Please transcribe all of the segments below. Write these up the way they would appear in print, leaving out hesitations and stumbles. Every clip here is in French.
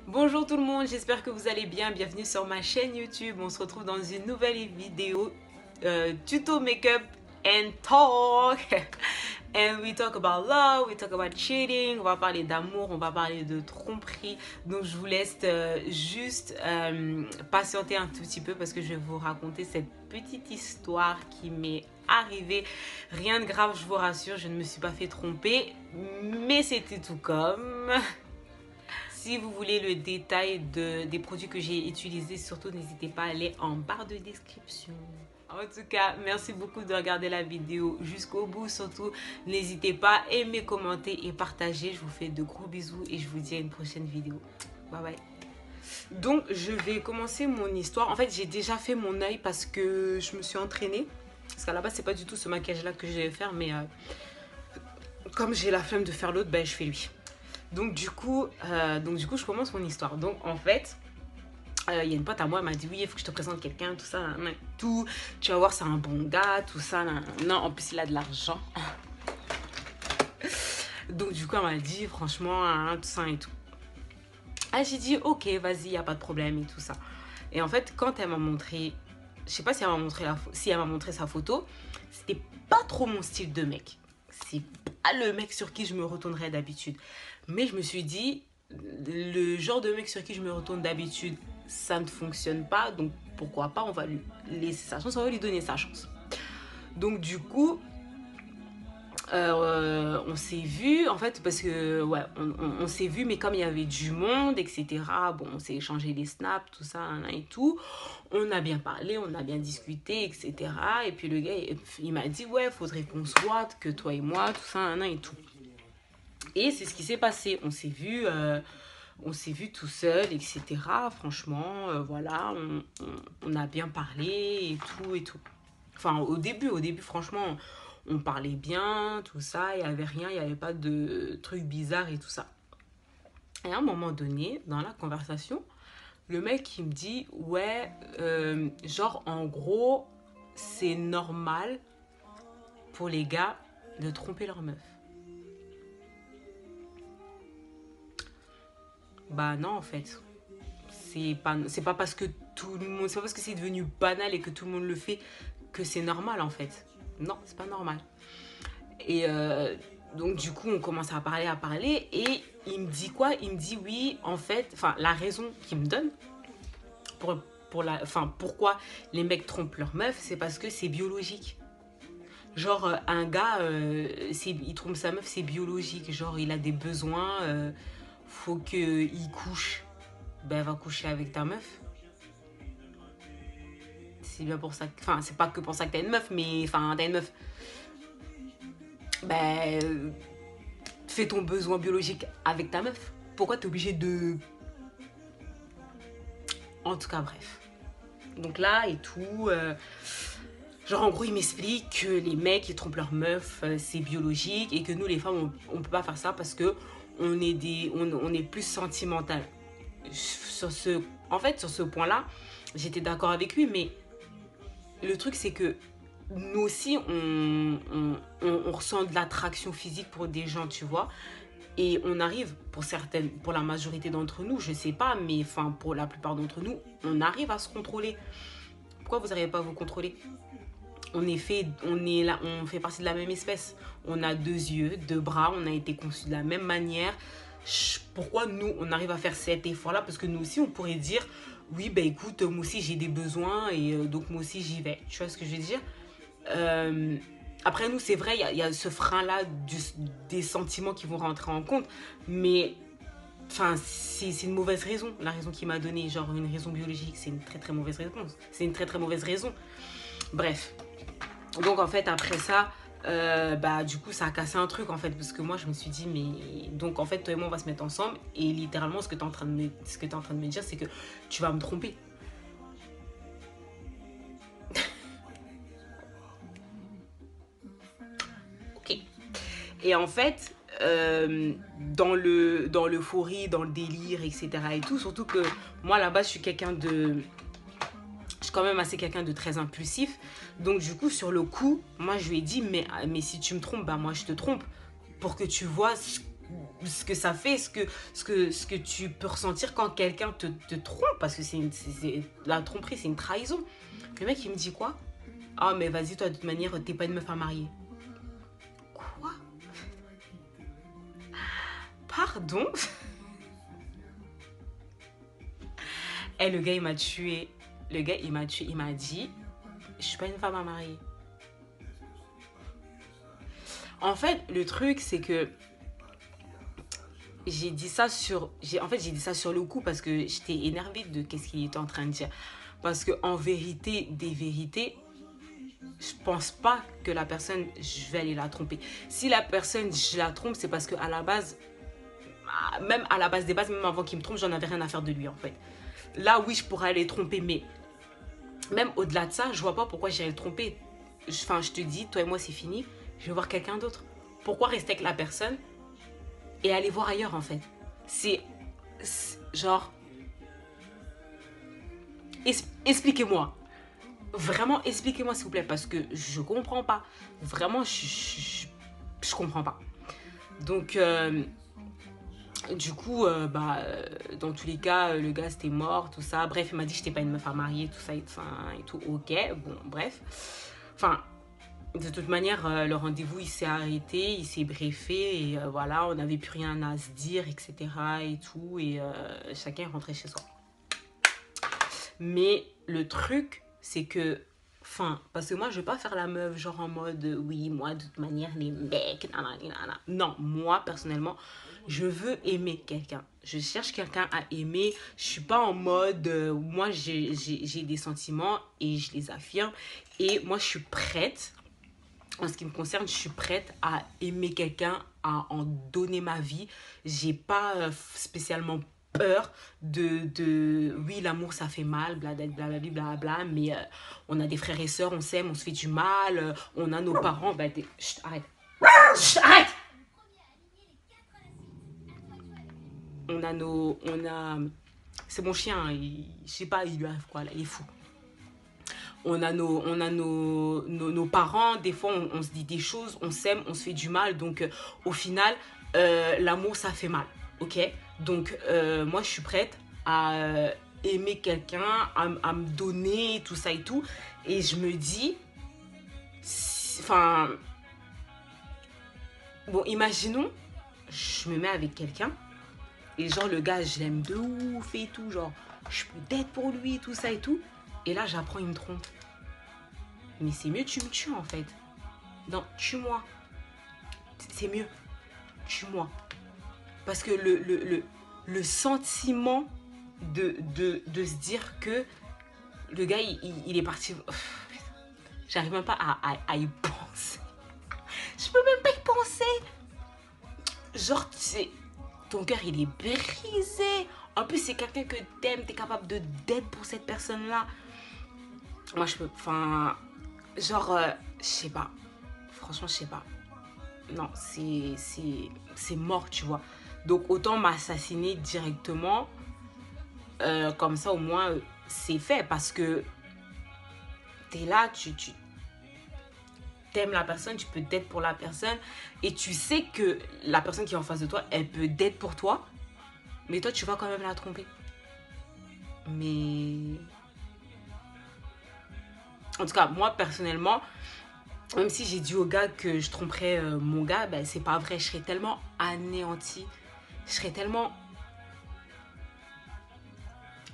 Bonjour tout le monde, j'espère que vous allez bien. Bienvenue sur ma chaîne YouTube. On se retrouve dans une nouvelle vidéo tuto make-up and talk. And we talk about love, we talk about cheating. On va parler d'amour, on va parler de tromperie. Donc je vous laisse juste patienter un tout petit peu parce que je vais vous raconter cette petite histoire qui m'est arrivée. Rien de grave, je vous rassure, je ne me suis pas fait tromper, mais c'était tout comme. Si vous voulez le détail des produits que j'ai utilisés, surtout n'hésitez pas à aller en barre de description. En tout cas, merci beaucoup de regarder la vidéo jusqu'au bout. Surtout, n'hésitez pas à aimer, commenter et partager. Je vous fais de gros bisous et je vous dis à une prochaine vidéo. Bye bye. Donc, je vais commencer mon histoire. En fait, j'ai déjà fait mon œil parce que je me suis entraînée. Parce qu'à la base, c'est pas du tout ce maquillage-là que je vais faire. Mais comme j'ai la flemme de faire l'autre, ben, je fais lui. Donc du coup, je commence mon histoire. Donc en fait, il y a une pote à moi, elle m'a dit oui, il faut que je te présente quelqu'un, tout ça, tout. Tu vas voir, c'est un bon gars, tout ça. Non, en plus il a de l'argent. Donc du coup, elle m'a dit franchement, tout ça et tout. Ah, j'ai dit ok, vas-y, y a pas de problème et tout ça. Et en fait, quand elle m'a montré, je sais pas si elle m'a montré sa photo, c'était pas trop mon style de mec. C'est pas le mec sur qui je me retournerais d'habitude. Mais je me suis dit, le genre de mec sur qui je me retourne d'habitude, ça ne fonctionne pas. Donc pourquoi pas, on va lui laisser sa chance, on va lui donner sa chance. Donc du coup, on s'est vu, en fait, parce que, ouais, on s'est vu, mais comme il y avait du monde, etc., bon, on s'est échangé des snaps, tout ça, et tout. On a bien parlé, on a bien discuté, etc. Et puis le gars, il m'a dit, ouais, faudrait qu'on se voit, que toi et moi, tout ça, et tout. Et c'est ce qui s'est passé. On s'est vu tout seul, etc. Franchement, voilà, on a bien parlé et tout et tout. Enfin, au début, franchement, on parlait bien, tout ça. Il n'y avait rien, il n'y avait pas de trucs bizarres et tout ça. Et à un moment donné, dans la conversation, le mec, il me dit, ouais, genre, en gros, c'est normal pour les gars de tromper leur meuf. Bah non, en fait. C'est pas parce que tout le monde, c'est pas parce que c'est devenu banal et que tout le monde le fait que c'est normal, en fait. Non, c'est pas normal. Et donc du coup, on commence à parler et il me dit quoi? Il me dit oui, en fait, enfin la raison qu'il me donne pourquoi les mecs trompent leur meuf, c'est parce que c'est biologique. Genre un gars, il trompe sa meuf, c'est biologique. Genre il a des besoins, faut qu'il couche. Ben va coucher avec ta meuf. C'est bien pour ça. Enfin, c'est pas que pour ça que t'as une meuf, mais enfin, t'as une meuf. Ben, fais ton besoin biologique avec ta meuf. Pourquoi t'es obligé de. En tout cas, bref. Donc là et tout. Genre, en gros, il m'explique que les mecs, ils trompent leur meuf, c'est biologique. Et que nous, les femmes, on peut pas faire ça parce que on est plus sentimental. En fait, sur ce point-là, j'étais d'accord avec lui, mais le truc, c'est que nous aussi, on ressent de l'attraction physique pour des gens, tu vois. Et on arrive, pour la majorité d'entre nous, je sais pas, mais enfin, pour la plupart d'entre nous, on arrive à se contrôler. Pourquoi vous n'arrivez pas à vous contrôler? On fait partie de la même espèce. On a 2 yeux, 2 bras, on a été conçus de la même manière. Pourquoi nous, on arrive à faire cet effort-là? Parce que nous aussi, on pourrait dire, oui, ben écoute, moi aussi j'ai des besoins et donc moi aussi j'y vais. Tu vois ce que je veux dire? Après nous, c'est vrai, il y a ce frein-là des sentiments qui vont rentrer en compte. Mais enfin, c'est une mauvaise raison, la raison qu'il m'a donnée. Genre une raison biologique, c'est une très très mauvaise réponse. C'est une très très mauvaise raison. Bref. Donc en fait, après ça... bah du coup ça a cassé un truc en fait parce que moi je me suis dit mais donc en fait toi et moi on va se mettre ensemble et littéralement ce que tu es en train de me dire c'est que tu vas me tromper. Ok. Et en fait dans l'euphorie, dans le délire, etc. et tout, surtout que moi là-bas je suis quand même assez quelqu'un de très impulsif. Donc du coup sur le coup, moi je lui ai dit mais si tu me trompes, bah moi je te trompe pour que tu vois ce que ça fait, ce que tu peux ressentir quand quelqu'un te trompe, parce que la tromperie, c'est une trahison. Le mec, il me dit quoi? Ah, mais vas-y, toi, de toute manière, t'es pas une meuf à marier. Quoi? Pardon? Et le gars, il m'a tué. Le gars, il m'a tué. Il m'a dit, je suis pas une femme à marier. En fait, le truc, c'est que j'ai dit ça sur le coup parce que j'étais énervée de qu'est-ce qu'il était en train de dire. Parce que en vérité, des vérités, je pense pas que la personne, je vais aller la tromper. Si la personne, je la trompe, c'est parce que à la base, même à la base des bases, même avant qu'il me trompe, j'en avais rien à faire de lui en fait. Là, oui, je pourrais aller tromper, mais même au-delà de ça, je vois pas pourquoi j'irais le tromper. Enfin, je te dis, toi et moi, c'est fini. Je vais voir quelqu'un d'autre. Pourquoi rester avec la personne et aller voir ailleurs, en fait? C'est genre... Expliquez-moi. Vraiment, expliquez-moi, s'il vous plaît, parce que je comprends pas. Vraiment, je comprends pas. Donc, du coup, dans tous les cas, le gars, c'était mort, tout ça. Bref, il m'a dit que j'étais pas une meuf à marier, tout ça, et tout. Ok, bon, bref. Enfin, de toute manière, le rendez-vous, il s'est arrêté, il s'est briefé, et voilà, on n'avait plus rien à se dire, etc. et tout, et chacun est rentré chez soi. Mais le truc, c'est que, enfin, parce que moi, je vais pas faire la meuf, genre en mode, oui, moi, de toute manière, les mecs, nanana. Non, moi, personnellement, je veux aimer quelqu'un. Je cherche quelqu'un à aimer. Je suis pas en mode, moi, j'ai des sentiments et je les affirme. Et moi, je suis prête. En ce qui me concerne, je suis prête à aimer quelqu'un, à en donner ma vie. J'ai pas spécialement peur oui, l'amour ça fait mal, blablabla, mais on a des frères et sœurs, on s'aime, on se fait du mal, on a nos parents. Chut, arrête. Chut, arrête. C'est mon chien, je sais pas, il lui arrive quoi là, il est fou. On a nos parents, des fois on se dit des choses, on s'aime, on se fait du mal, donc au final, l'amour ça fait mal, ok? Donc moi je suis prête à aimer quelqu'un, à me donner, tout ça et tout, et je me dis, enfin, bon, imaginons, je me mets avec quelqu'un, et genre le gars je l'aime de ouf et tout, genre je peux d'être pour lui, tout ça et tout, et là j'apprends il me trompe. Mais c'est mieux, tu me tues en fait. Non, tue-moi. C'est mieux. Tue-moi. Parce que le sentiment de se dire que le gars, il est parti... J'arrive même pas à y penser. Je peux même pas y penser. Genre, tu sais, ton cœur, il est brisé. En plus, c'est quelqu'un que t'aimes, t'es capable d'être pour cette personne-là. Moi, je peux... Enfin... Genre, je sais pas. Franchement, je sais pas. Non, c'est mort, tu vois. Donc, autant m'assassiner directement. Comme ça, au moins, c'est fait. Parce que t'es là, tu t'aimes la personne, tu peux d'être pour la personne. Et tu sais que la personne qui est en face de toi, elle peut d'être pour toi. Mais toi, tu vas quand même la tromper. Mais... En tout cas, moi, personnellement... Même si j'ai dit au gars que je tromperais mon gars, ben c'est pas vrai. Je serais tellement anéantie. Je serais tellement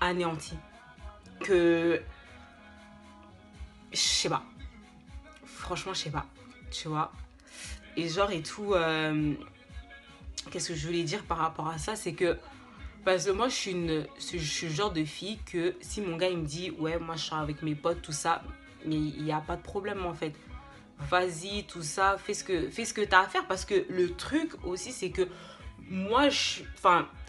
anéantie que... Je sais pas. Franchement, je sais pas. Tu vois. Et genre et tout... Qu'est-ce que je voulais dire par rapport à ça? C'est que... Parce que moi, je suis le genre de fille que si mon gars, il me dit... Ouais, moi, je sors avec mes potes, tout ça. Mais il n'y a pas de problème, en fait. Vas-y, tout ça, fais ce que tu as à faire. Parce que le truc aussi, c'est que moi, je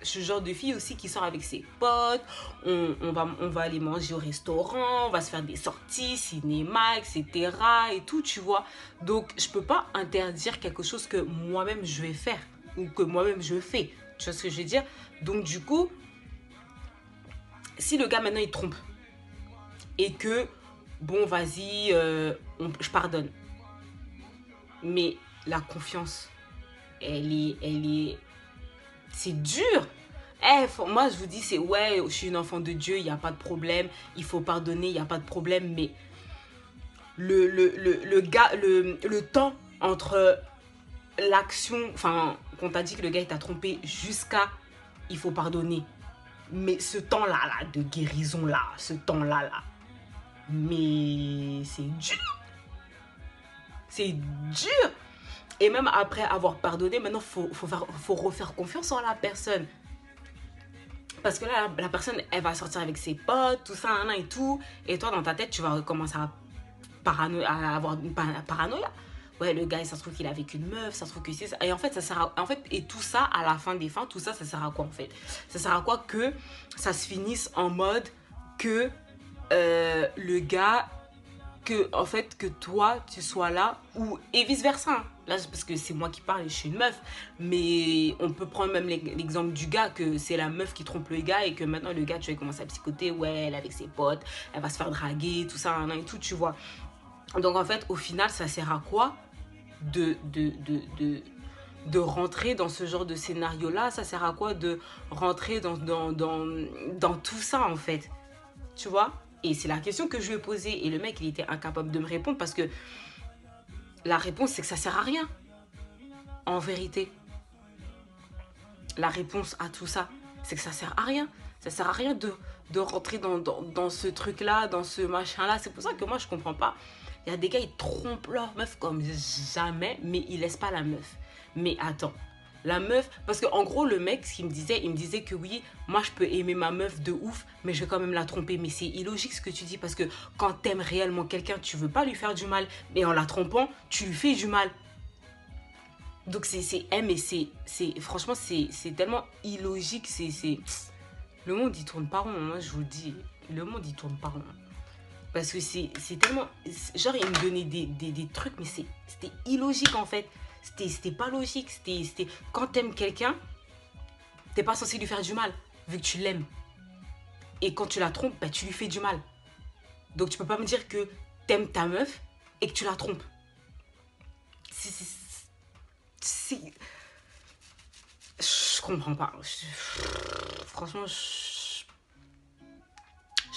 suis le genre de fille aussi qui sort avec ses potes. On va aller manger au restaurant, on va se faire des sorties, cinéma, etc. et tout, tu vois. Donc, je peux pas interdire quelque chose que moi-même, je vais faire. Ou que moi-même, je fais. Tu vois ce que je veux dire? Donc, du coup, si le gars, maintenant, il trompe. Et que, bon, vas-y, je pardonne. Mais la confiance, elle est C'est dur. Moi, je vous dis, c'est ouais, je suis une enfant de Dieu, il n'y a pas de problème. Il faut pardonner, il n'y a pas de problème. Mais le temps entre l'action, enfin, qu'on t'a dit que le gars il t'a trompé jusqu'à il faut pardonner. Mais ce temps-là, là, de guérison, là, ce temps-là, là, mais c'est dur. C'est dur. Et même après avoir pardonné, maintenant, faut refaire confiance en la personne. Parce que là, la personne, elle va sortir avec ses potes, tout ça, et tout. Et toi, dans ta tête, tu vas commencer à avoir une paranoïa. Ouais, le gars, ça se trouve qu'il est avec une meuf, ça se trouve que c'est ça. Et en fait, ça sert à... En fait, et tout ça, à la fin des fins, tout ça, ça sert à quoi, en fait? Ça sert à quoi que ça se finisse en mode que le gars, en fait, que toi, tu sois là, et vice-versa. Là, parce que c'est moi qui parle et je suis une meuf. Mais on peut prendre même l'exemple du gars, que c'est la meuf qui trompe le gars et que maintenant, le gars, tu vas commencer à psychoter. Ouais, elle est avec ses potes, elle va se faire draguer, tout ça, et tout, tu vois. Donc, en fait, au final, ça sert à quoi de rentrer dans ce genre de scénario-là? Ça sert à quoi de rentrer dans tout ça, en fait? Tu vois? Et c'est la question que je lui ai posée. Et le mec, il était incapable de me répondre parce que la réponse, c'est que ça sert à rien. En vérité. La réponse à tout ça, c'est que ça sert à rien. Ça sert à rien de rentrer dans ce truc-là, dans ce machin-là. C'est pour ça que moi, je comprends pas. Il y a des gars, ils trompent leur meuf comme jamais, mais ils laissent pas la meuf. Mais attends, la meuf... Parce qu'en gros, le mec, ce qu'il me disait que oui, moi, je peux aimer ma meuf de ouf, mais je vais quand même la tromper. Mais c'est illogique ce que tu dis, parce que quand t'aimes réellement quelqu'un, tu veux pas lui faire du mal. Mais en la trompant, tu lui fais du mal. Donc, franchement, c'est tellement illogique. Le monde, il tourne pas rond, moi, je vous le dis. Le monde, il tourne pas rond. Parce que c'est tellement... Genre, il me donnait des trucs, mais c'était illogique, en fait. C'était pas logique. Quand t'aimes quelqu'un, t'es pas censé lui faire du mal, vu que tu l'aimes. Et quand tu la trompes, bah, tu lui fais du mal. Donc, tu peux pas me dire que t'aimes ta meuf et que tu la trompes. Je comprends pas. Franchement, je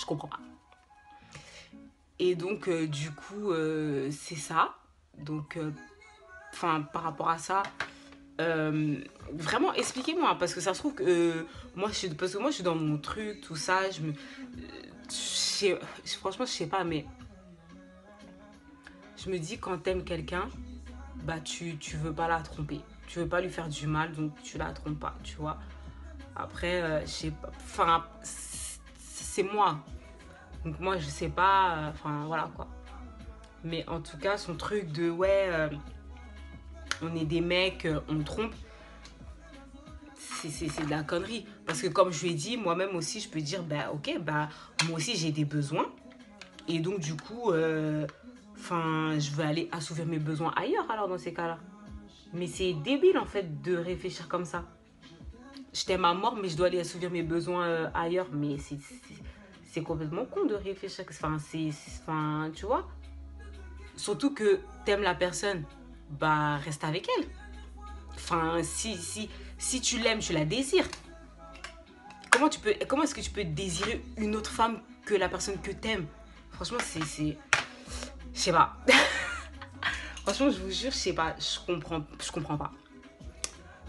comprends pas. Et donc, du coup, c'est ça. Donc, par rapport à ça, vraiment, expliquez-moi. Parce que ça se trouve que moi, je suis dans mon truc, tout ça. Franchement, je sais pas, mais je me dis, quand t'aimes quelqu'un, bah, tu veux pas la tromper. Tu veux pas lui faire du mal, donc tu la trompes pas, tu vois. Après, je sais pas. Enfin, c'est moi. Donc moi, je sais pas. Enfin, voilà, quoi. Mais en tout cas, son truc de, ouais, on est des mecs, on trompe, c'est de la connerie. Parce que comme je lui ai dit, moi-même aussi, je peux dire, bah, ok, bah, moi aussi, j'ai des besoins. Et donc, du coup, je vais aller assouvir mes besoins ailleurs, alors, dans ces cas-là. Mais c'est débile, en fait, de réfléchir comme ça. Je t'aime à mort, mais je dois aller assouvir mes besoins ailleurs. Mais c'est complètement con de réfléchir. Enfin, tu vois. Surtout que t'aimes la personne, bah, reste avec elle. Enfin, si tu l'aimes, tu la désires. Comment est-ce que tu peux désirer une autre femme que la personne que t'aimes? Franchement, je sais pas. Franchement, je vous jure, je sais pas. Je comprends pas.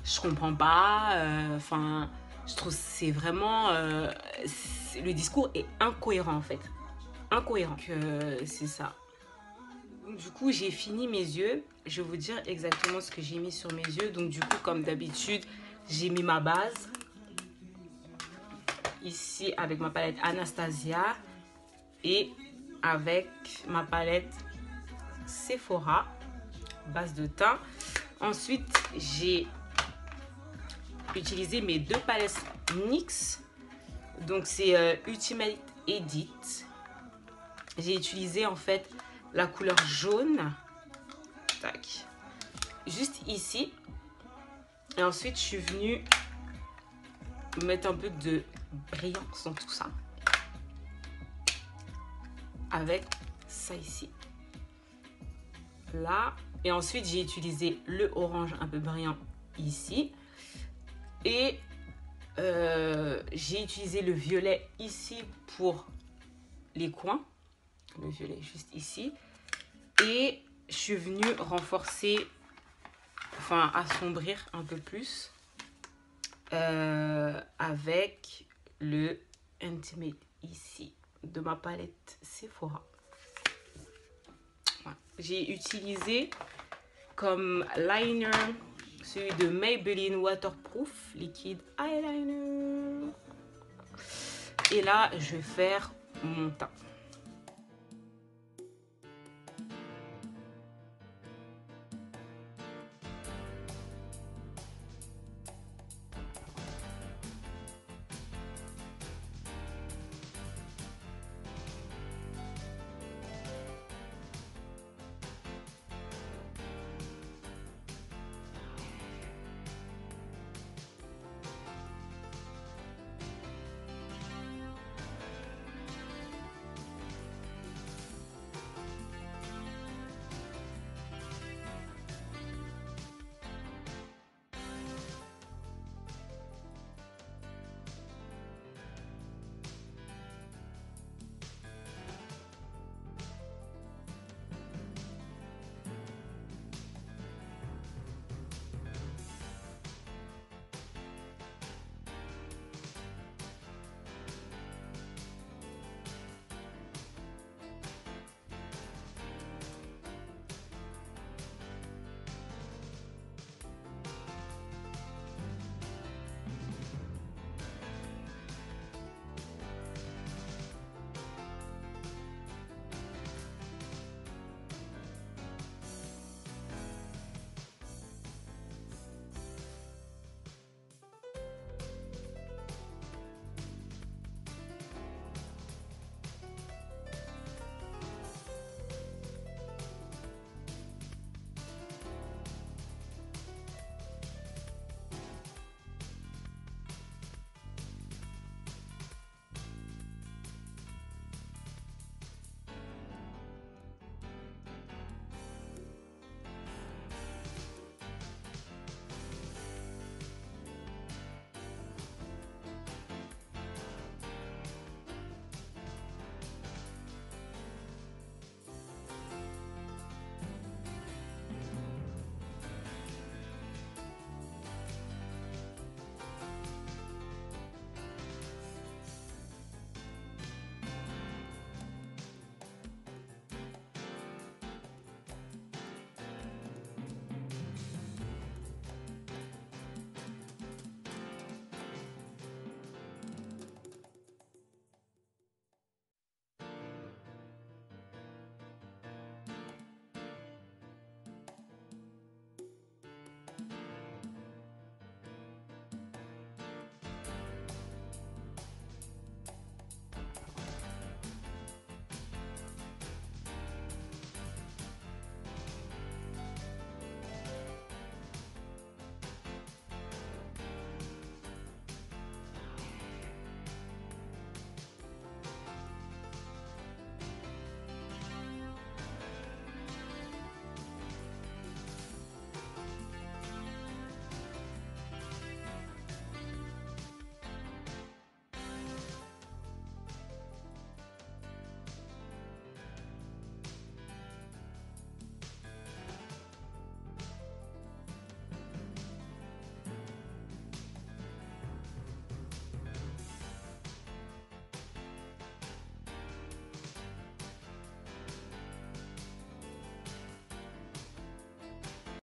Je comprends pas. Je trouve que c'est vraiment... le discours est incohérent, en fait. Incohérent. C'est ça. Donc, du coup, j'ai fini mes yeux. Je vais vous dire exactement ce que j'ai mis sur mes yeux. Donc, du coup, comme d'habitude, j'ai mis ma base. Ici, avec ma palette Anastasia. Et avec ma palette Sephora. Base de teint. Ensuite, j'ai utilisé mes deux palettes NYX. Donc, c'est Ultimate Edit. J'ai utilisé, en fait, la couleur jaune. Tac. Juste ici. Et ensuite, je suis venue mettre un peu de brillance dans tout ça. Avec ça ici. Là. Et ensuite, j'ai utilisé le orange un peu brillant ici. Et j'ai utilisé le violet ici pour les coins. Le violet juste ici. Et je suis venue renforcer, enfin assombrir un peu plus avec le Intimate ici de ma palette Sephora. Voilà. J'ai utilisé comme liner celui de Maybelline Waterproof Liquid Eyeliner. Et là, je vais faire mon teint.